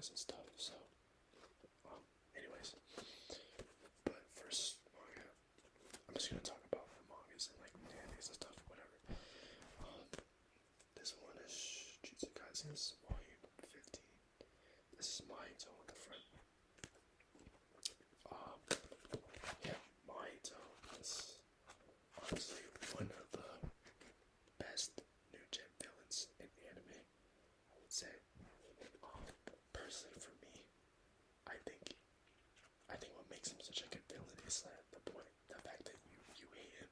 mangas and stuff. So, anyways, but first manga, I'm just gonna talk about the mangas and like the animes and stuff, whatever. This one is Jujutsu Kaisen's volume 15. This is Mahito on the front. Yeah, Mahito is honestly one of the best new gen villains in anime, I would say. Personally, for me, I think what makes him such a good villain is that the fact that you hate him.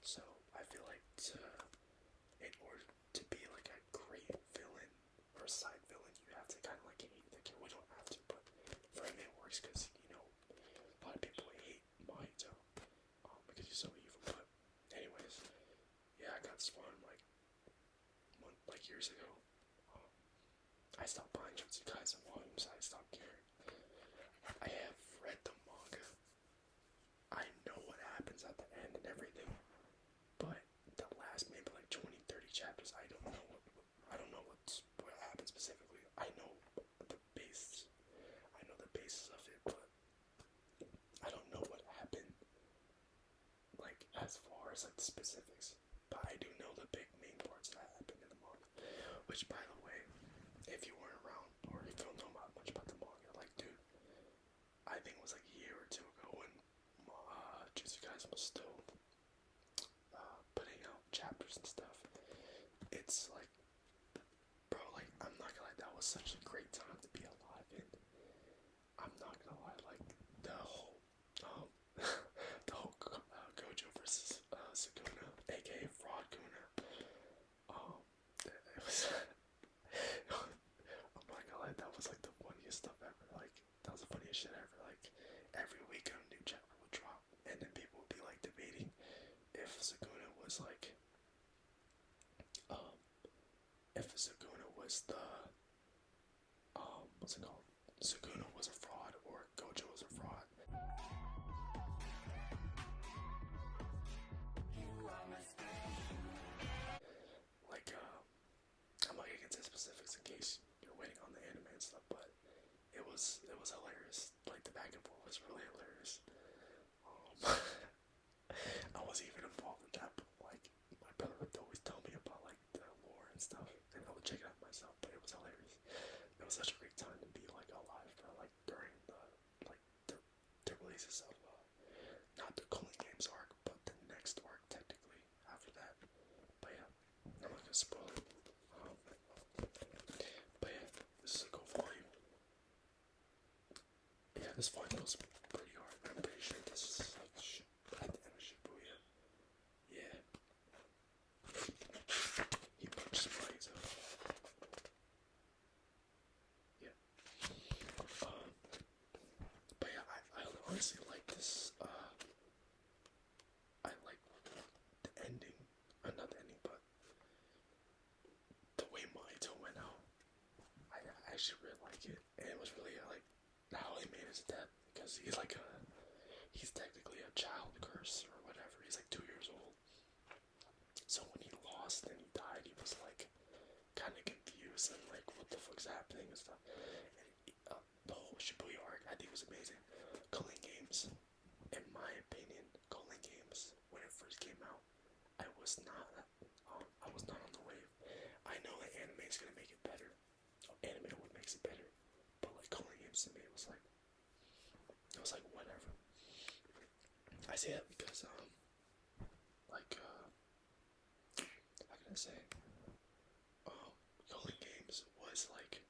So I feel like in order to be like a great villain or a side villain, you have to kind of like hate the kid. We don't have to, but for him it works because a lot of people hate Mahito because he's so evil. But anyways, yeah, I got spawned like years ago. I stopped buying Jujutsu Kaisen volumes. I stopped caring. I have read the manga. I know what happens at the end and everything, but the last maybe like 20, 30 chapters, I don't know what happened specifically. I know the base. I know the basis of it, but I don't know what happened. Like as far as like the specifics, but I do know the big main parts that happened in the manga. Which, by the way, if you weren't around or if you don't know much about the manga, like, dude, I think it was like a year or two ago when Jujutsu Kaisen was still putting out chapters and stuff. It's like, bro, like, I'm not gonna lie, that was such a great time to be alive in. I'm not gonna lie, like, the whole Gojo versus Sukuna, aka Fraud Kuna. It was. I'm not gonna lie, that was like the funniest stuff ever. Like, that was the funniest shit ever. Like, every week a new chapter would drop, and then people would be like debating if Sukuna was like, what's it called? Sukuna was a fraud or Gojo was a fraud. Like, I'm not gonna get into specifics in case you're waiting on the anime and stuff, but it was hilarious. Like, the back and forth was really hilarious. I wasn't even involved in that, but like my brother would always tell me about like the lore and stuff, and I would check it out myself. But it was hilarious. It was such a great time to be like alive for like during the releases of not the Cooling Games arc, but the next arc technically after that. But yeah, I'm not gonna spoil it. But yeah, this is a cool volume. Yeah, this volume goes pretty hard. I'm pretty sure this is like at the end of Shibuya. Yeah. He punches Mahito. Yeah. But yeah, I honestly like this. I like the ending. Not the ending, but the way Mahito went out. I actually really like it. And it was really like how he made his death. Because he's technically a child curse or whatever. He's like 2 years old. So when he lost and he died, he was like kind of confused and like what the fuck's happening and stuff. And the whole Shibuya arc I think was amazing. Culling Games, in my opinion, Culling Games when it first came out, I was not on the wave. I know that anime is gonna make it better. Anime would makes it better, but like Culling Games to me it was like whatever. I say that because how can I say? Culling Games was like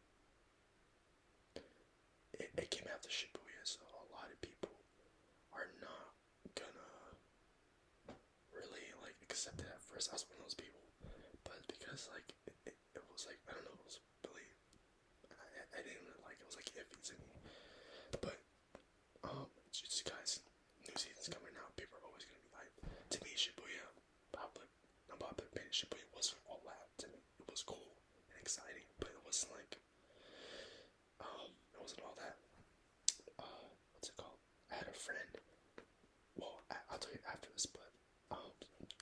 it came after Shibuya, so a lot of people are not gonna really like accept it at first. I was one of those people, but because like it was like I don't know, it was really I didn't really like it. It was like iffy to me, but Jujutsu Kaisen new season's coming out. People are always gonna be hyped. To me, Shibuya, Shibuya wasn't all that to me. It was cool and exciting, but it wasn't like it wasn't all that. What's it called? I had a friend. Well, I'll tell you after this, but I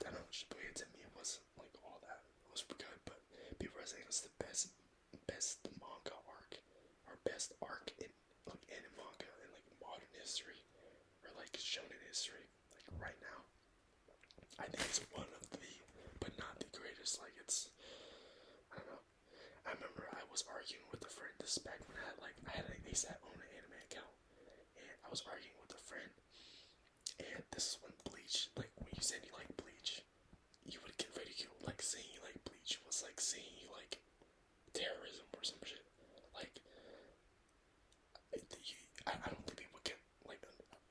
don't know. Shibuya to me wasn't like all that. It was good, but people are saying it's the best best arc in like anime manga in like modern history or like shonen history. Like right now, I think it's one of the, but not the greatest. Like it's, I don't know. I remember I was arguing with a friend this back when I had an ASAP on an anime account, and I was arguing with a friend, and this is when Bleach, like when you said you like Bleach, you would get ridiculed. Like saying you like Bleach was like saying you like terrorism or some shit. Like, I don't think people can, like,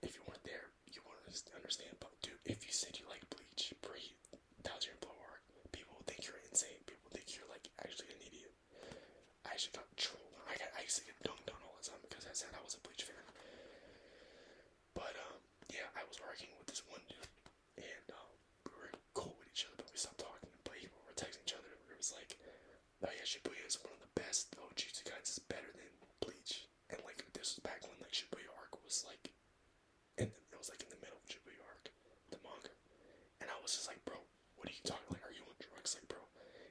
if you weren't there, you won't understand. But dude, if you said you like Bleach pre Thousand Blow Arc, people will think you're insane. People think you're like actually an idiot. I actually got trolled. I used to get dunked on all the time because I said I was a Bleach fan. But yeah, I was arguing with this one dude, and we were cool with each other, but we stopped talking. But we were texting each other. It was like, oh yeah, Shibuya is one of the best. Oh, Jujutsu Kaisen is better than Bleach. And like this was back when like Shibuya arc was like, it was like in the middle of Shibuya arc, the manga. And I was just like, bro, what are you talking? Like, are you on drugs? Like, bro,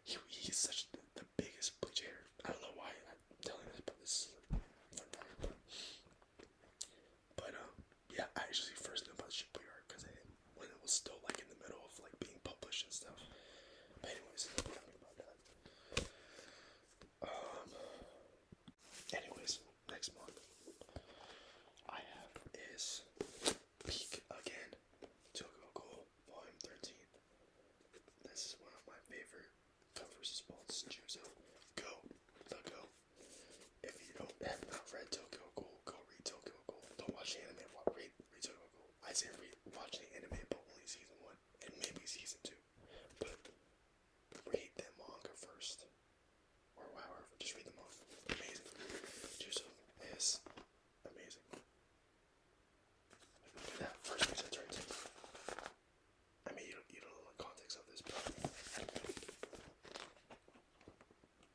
he's such the biggest Bleach hater. I don't know why I'm telling this, but this is like fun fact. But yeah, I actually first knew about Shibuya arc because when it was still like in the middle of like being published and stuff. But anyways, talking about that. Anyways, next month I have is Peak Again, Tokyo Ghoul, Volume 13. This is one of my favorite covers as well. It's Juzo. Go. If you have not read Tokyo Ghoul, go read Tokyo Ghoul. Don't watch the anime, read Tokyo Ghoul. I say watch the anime, but only season 1 and maybe season 2. But read the manga first. Or however, just read the manga. Amazing. Juzo is amazing. Look at that first page I turned to. I mean, you don't know the context of this, but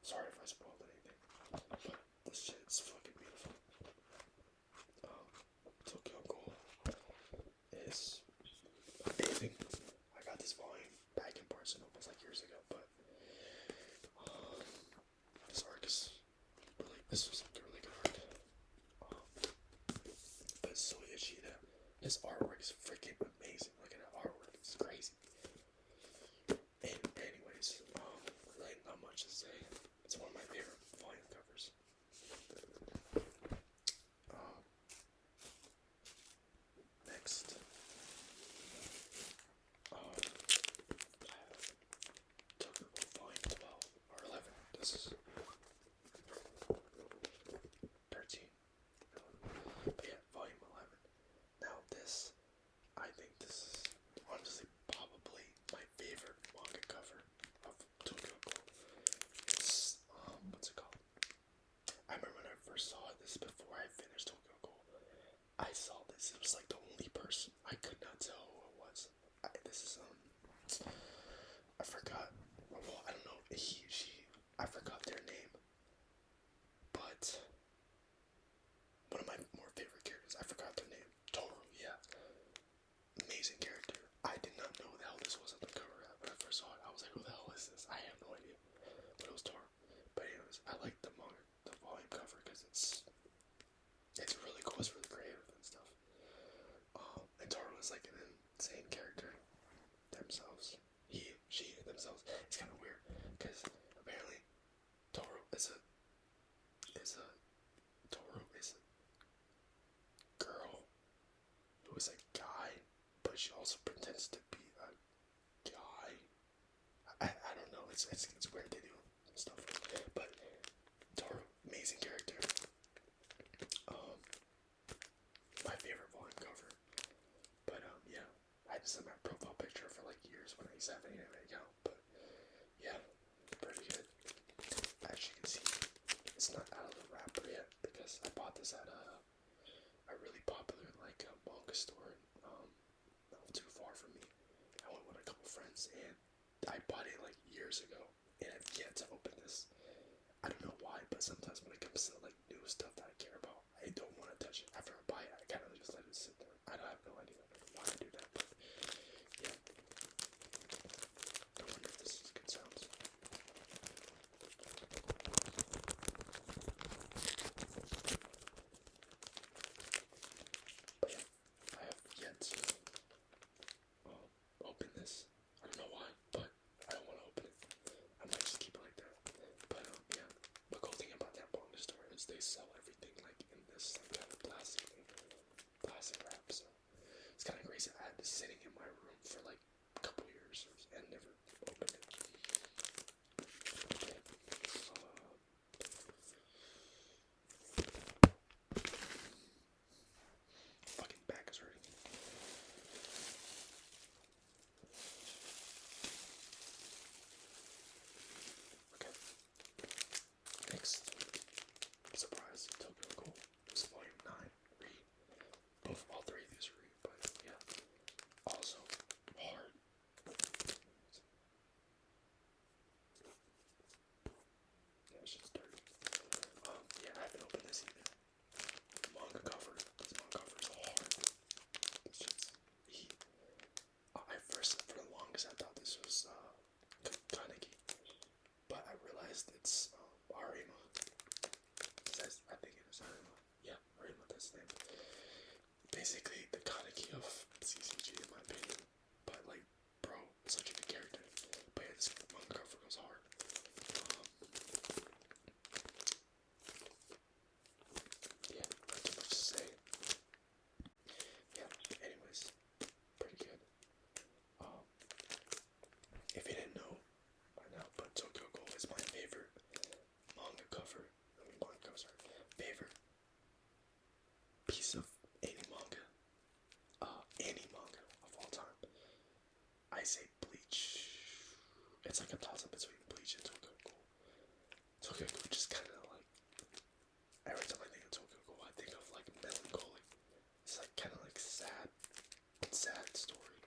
sorry if I spoiled anything. But this shit's fucking beautiful. Tokyo Ghoul is amazing. I got this volume back in Barnes & Noble like years ago, but this arc is this was like a really good arc. But Soya Ishida, his artwork is freaking amazing. Look at that artwork, it's crazy. And anyways, really not much to say. It's one of my favorite volume covers. Next, I have Tokyo Ghoul Volume 12 or 11. This is 13. But yeah, Volume 11. Now this, I think this is honestly probably my favorite manga cover of Tokyo Ghoul. It's, what's it called? I remember when I first saw this before I finished Tokyo Ghoul. I saw this, it was like the only person, I could not tell who it was. This is, I forgot, well, I don't know, he, she, I forgot their name. But one of my more favorite characters, I forgot their name. Toru, yeah. Amazing character. I did not know who the hell this was on the cover. When I first saw it, I was like, who the hell is this? I have no idea. But it was Toru. But anyways, I like the manga, the volume cover, because it's really cool. It's really creative and stuff. And Toru is like an insane character themselves. She, themselves. It's kind of weird, because apparently Toru is a girl who is a guy, but she also pretends to be a guy. I don't know. It's weird they do stuff. But Toru, amazing character. My favorite volume cover. But yeah, I just had my profile picture for like years when I used to have an anime account. But yeah, pretty good. As you can see, it's not out of the wrapper yet because I bought this at a really popular like manga store not too far from me. I went with a couple friends and I bought it like years ago and I've yet to open this. I don't know why, but sometimes when it comes to like new stuff that I care about, I don't want to touch it. After I buy it, I kind of just let it sit there. I have no idea why I do that, but yeah. I wonder if this is good sounds. Next, surprise, Tokyo Ghoul. It's volume 9. Read. Both, all three of these read, but yeah. Also, hard. Yeah, it's just dirty. Yeah, I haven't opened this either. Manga cover. This manga cover is hard. It's just heat. I first, for the longest, I thought this was Kaneki, but I realized it's Arima. I think it is Arima. Yeah, Arima, that's the name. Basically, the Kaneki of CCG, in my opinion. But like, bro, such a good character. But yeah, this manga cover goes hard. Yeah, not too much to say. Yeah, anyways, pretty good. If you didn't know by now, but Tokyo Ghoul is my favorite manga cover. Favorite piece of any manga. Of all time. I say Bleach. It's like a toss up between Bleach and Tokyo Ghoul. Tokyo Ghoul just kind of like, every time I think of Tokyo Ghoul, I think of like melancholy. It's like kind of like sad story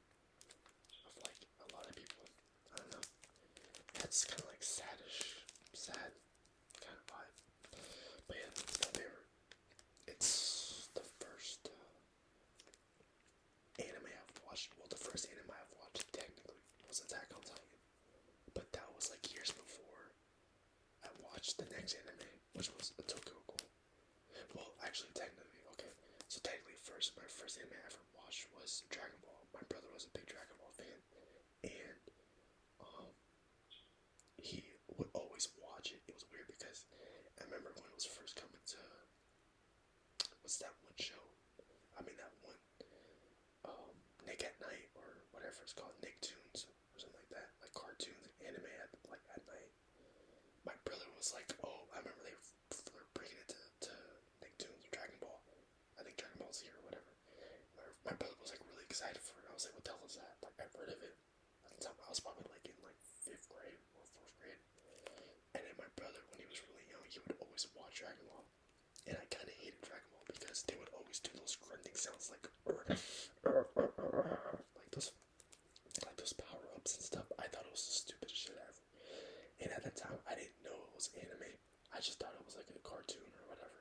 of like a lot of people. I don't know. It's kind of like sad kind of vibe. But yeah, it's my favorite. It's the first anime I've watched. Well, the first anime I've watched technically was Attack on Titan, but that was like years before I watched the next anime, which was a Tokyo Ghoul. Well, actually, technically, okay. So technically, my first anime I ever watched was Dragon Ball. My brother was a big Dragon Ball fan, and he would always watch it. It was weird because I remember when it was first coming to, what's that one show? I mean that one, Nick at Night or whatever it's called, Nicktoons or something like that, like cartoons and anime at night. My brother was like, oh, I remember they were bringing it to Nicktoons or Dragon Ball. I think Dragon Ball Z or whatever. My brother was like really excited for it. I was like, what the hell is that? Like I've heard of it. At the time I was probably like in like 5th grade or 4th grade. And then my brother, when he was really young, he would always watch Dragon Ball. And I kind of hated Dragon Ball because they would always do those grunting sounds like those power ups and stuff. I thought it was the stupidest shit ever. And at that time, I didn't know it was anime. I just thought it was like a cartoon or whatever.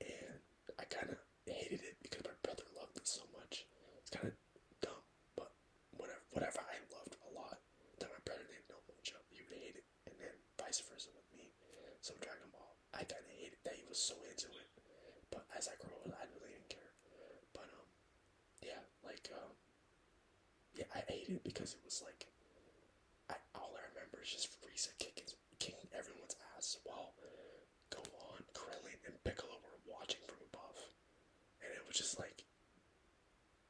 And I kind of hated it because my brother loved it so much. It's kind of dumb, but whatever I loved a lot that my brother didn't know much of, he would hate it. And then vice versa with me. So Dragon Ball, I kind of hated that he was so into it. But as I grew older, I really didn't care. But yeah, yeah, I hated it because it was like, all I remember is just Frieza kicking everyone's ass while Gohan, Krillin, and Piccolo were watching from above. And it was just like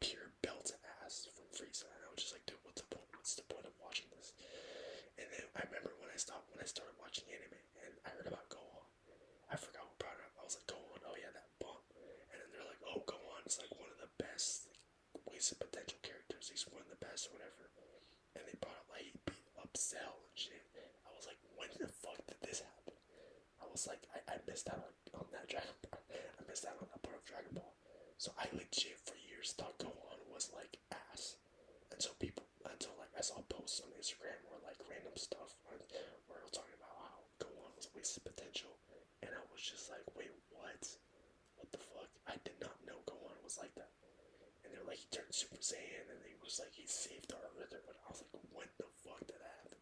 pure belt ass from Frieza. And I was just like, dude, what's the point? What's the point of watching this? And then I remember when I started watching anime and I heard about Gohan. I forgot what brought it up. I was like, Gohan, oh yeah, that bump. And then they're like, oh, Gohan is like one of the best, like, wasted potential characters. He's one of the best, whatever. And they brought up like he beat up Cell and shit. I was like, when the fuck did this happen? I was like, I missed out on that Dragon Ball. I missed out on that part of Dragon Ball. So I legit for years thought Gohan was like ass. Until like I saw posts on Instagram or like random stuff where we're talking about how Gohan was wasted potential. And I was just like, wait, what? What the fuck? I did not know Gohan was like that. And they're like, he turned Super Saiyan and he was like, he saved our Earth. But I was like, when the fuck did that happen?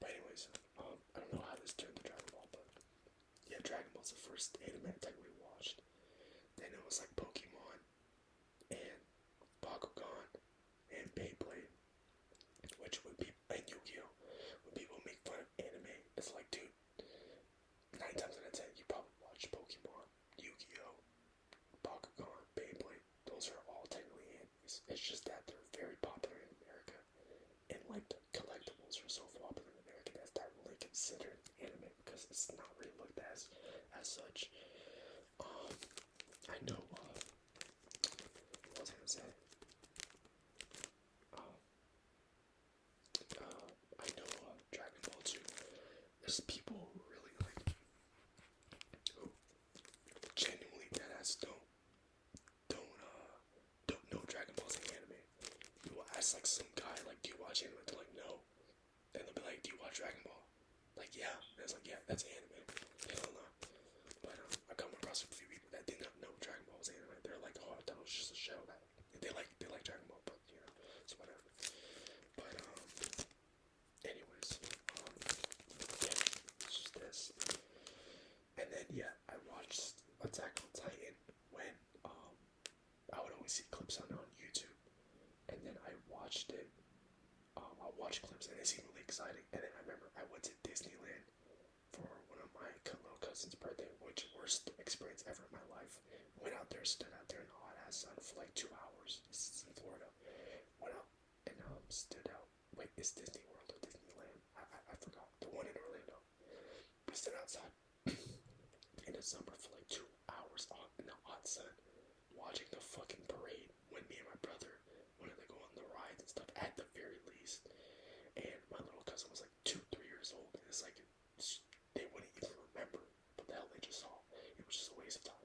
But anyways, I don't know how this turned to Dragon Ball, but yeah, Dragon Ball's the first anime I technically watched. Then it was like Pokemon and Bakugan and Beyblade, which would be, and Yu-Gi-Oh! When people make fun of anime, it's like, dude, 9 times out of 10, you probably watch Pokemon, Yu-Gi-Oh!, Bakugan, Beyblade. Those are all technically animes. It's just that they're very popular in America, and like the collectibles are so popular in America that's not really considered anime because it's not really looked at as such. I know. What was I gonna say? I know Dragon Ball 2. There's people who really like Dragon Ball. Like, yeah. And I was like, yeah, that's anime. Hell no. But I come across a few people that did not know Dragon Ball was anime. They're like, oh, I thought it was just a show. That they like Dragon Ball, but you know, it's whatever. But anyways, yeah, it's just this. And then yeah, I watched Attack on Titan when I would always see clips on YouTube, and then I watched it. I watched clips and it seemed really exciting. And then I remember I went to Disneyland for one of my little cousin's birthday, which worst experience ever in my life. Went out there, stood out there in the hot ass sun for like 2 hours. This is in Florida. Went out and stood out. Wait, is Disney World or Disneyland? I forgot. The one in Orlando. We stood outside in the summer for like 2 hours in the hot sun, watching the fucking parade. When me and my brother wanted to go on the rides and stuff, at the very least. And my little cousin was like 2, 3 years old. And it's like they wouldn't even remember what the hell they just saw. It was just a waste of time.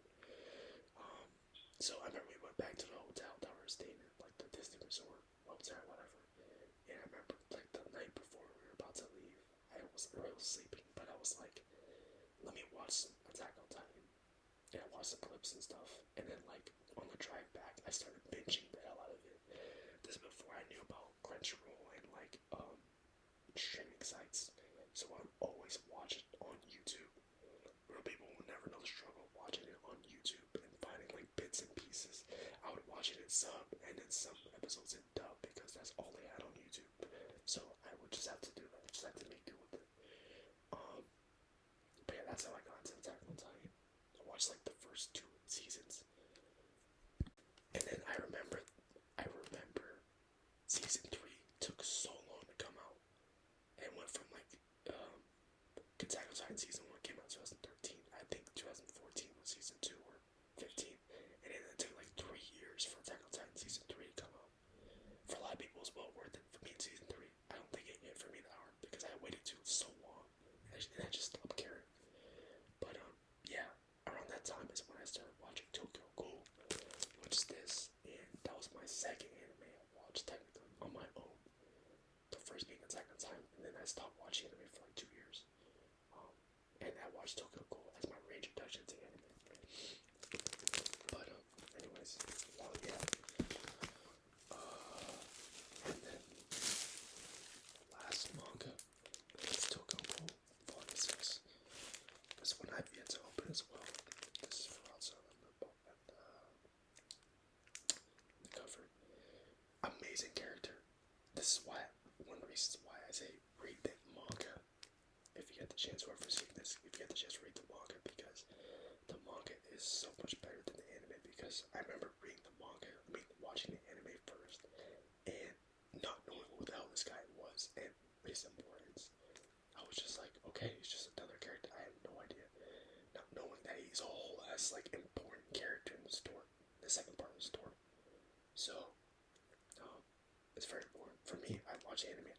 So I remember we went back to the hotel that we were staying in, like the Disney Resort hotel, whatever. And I remember like the night before we were about to leave, I was sleeping, but I was like, let me watch some Attack on Titan. And I watched some clips and stuff. And then like on the drive back, I started binging the hell out of it. This is before I knew about Crunchyroll and like streaming sites. So I would always watch it on YouTube. Real people will never know the struggle of watching it on YouTube and finding like bits and pieces. I would watch it in sub and then some episodes in dub because that's all they had on YouTube. So I would just have to do that. I just have to make do with it. But yeah, that's how I got into Attack on Titan. I watched like the first 2 seasons. And then I remember season 3 took so long to come out. And went from like Attack on Titan season 1 came out 2013. I think 2014 was season 2 or 15. And then it took like 3 years for Attack on Titan season 3 to come out. For a lot of people it was well worth it. For me in season 3, I don't think it hit for me that hard because I waited too so long. And I just stopped caring. But yeah, around that time is when I started watching Tokyo Ghoul, which is this, and that was my second anime I watched technically on my own. The first being Attack on Titan, and then I stopped watching anime for like 2 years. And I watched Tokyo Ghoul as my reintroduction to anime. But anyways, yeah. And then last manga is Tokyo Ghoul Volume 6. This one I've yet to open as well. This is for outside on the cover. Amazing character. This is why one of the reasons why I say read the manga. If you get the chance, whoever's seeing this, if you get the chance, read the manga because the manga is so much better than the anime. Because I remember reading the manga, watching the anime first, and not knowing who the hell this guy was and his importance. I was just like, okay, he's just another character. I have no idea. Not knowing that he's a whole ass like important character in the story, the second part of the story. So, it's very important for me. I watch anime.